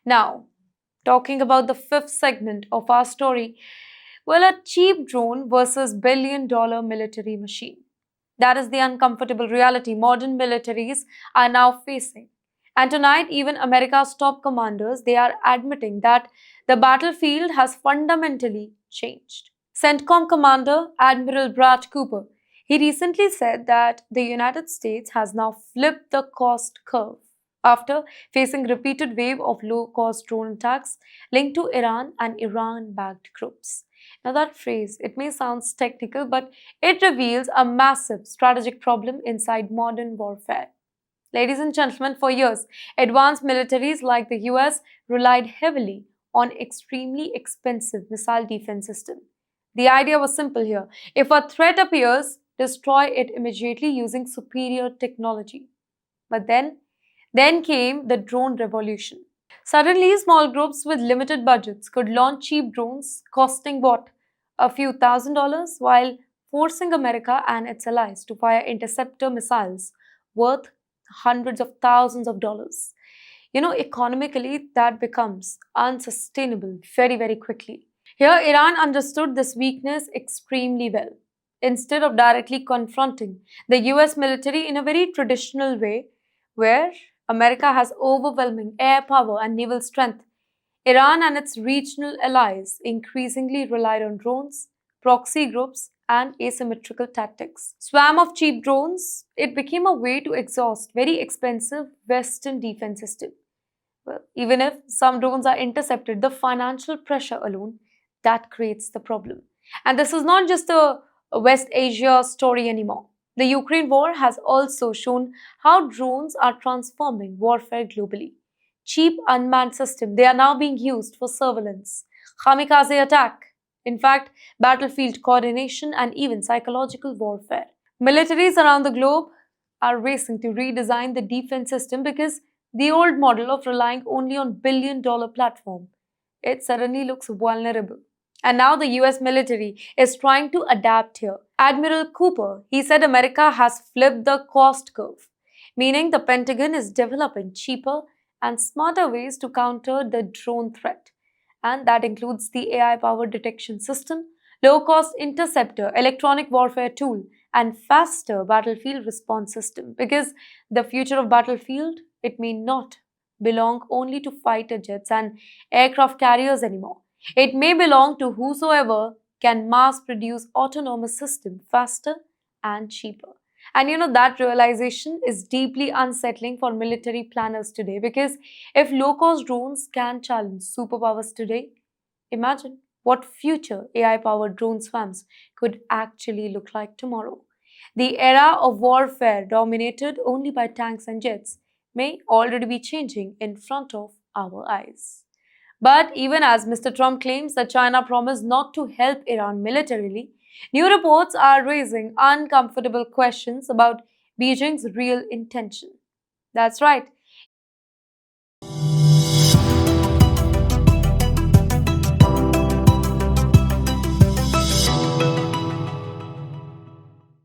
Now, talking about the fifth segment of our story, well, a cheap drone versus billion-dollar military machine. That is the uncomfortable reality modern militaries are now facing. And tonight, even America's top commanders, they are admitting that the battlefield has fundamentally changed. CENTCOM commander Admiral Brad Cooper, he recently said that the United States has now flipped the cost curve after facing repeated wave of low-cost drone attacks linked to Iran and Iran-backed groups. Now that phrase, it may sound technical, but it reveals a massive strategic problem inside modern warfare. Ladies and gentlemen, for years, advanced militaries like the US relied heavily on extremely expensive missile defense system. The idea was simple here. If a threat appears, destroy it immediately using superior technology. But then came the drone revolution. Suddenly, small groups with limited budgets could launch cheap drones costing what? A few $1,000s, while forcing America and its allies to fire interceptor missiles worth hundreds of thousands of dollars. Economically, that becomes unsustainable very quickly. Here, Iran understood this weakness extremely well. Instead of directly confronting the US military in a very traditional way, where America has overwhelming air power and naval strength, Iran and its regional allies increasingly relied on drones, proxy groups, and asymmetrical tactics. Swarm of cheap drones, it became a way to exhaust very expensive Western defense system. Well, even if some drones are intercepted, the financial pressure alone that creates the problem. And this is not just a West Asia story anymore. The Ukraine war has also shown how drones are transforming warfare globally. Cheap unmanned systems, they are now being used for surveillance, kamikaze attack, in fact, battlefield coordination and even psychological warfare. Militaries around the globe are racing to redesign the defense system because the old model of relying only on billion-dollar platform, it suddenly looks vulnerable. And now the US military is trying to adapt here. Admiral Cooper, he said America has flipped the cost curve, meaning the Pentagon is developing cheaper and smarter ways to counter the drone threat. And that includes the AI-powered detection system, low-cost interceptor, electronic warfare tool, and faster battlefield response system. Because the future of battlefield, it may not belong only to fighter jets and aircraft carriers anymore. It may belong to whosoever can mass produce autonomous system faster and cheaper. And that realization is deeply unsettling for military planners today because if low-cost drones can challenge superpowers today, imagine what future AI-powered drone swarms could actually look like tomorrow. The era of warfare dominated only by tanks and jets may already be changing in front of our eyes. But even as Mr. Trump claims that China promised not to help Iran militarily, new reports are raising uncomfortable questions about Beijing's real intention. That's right,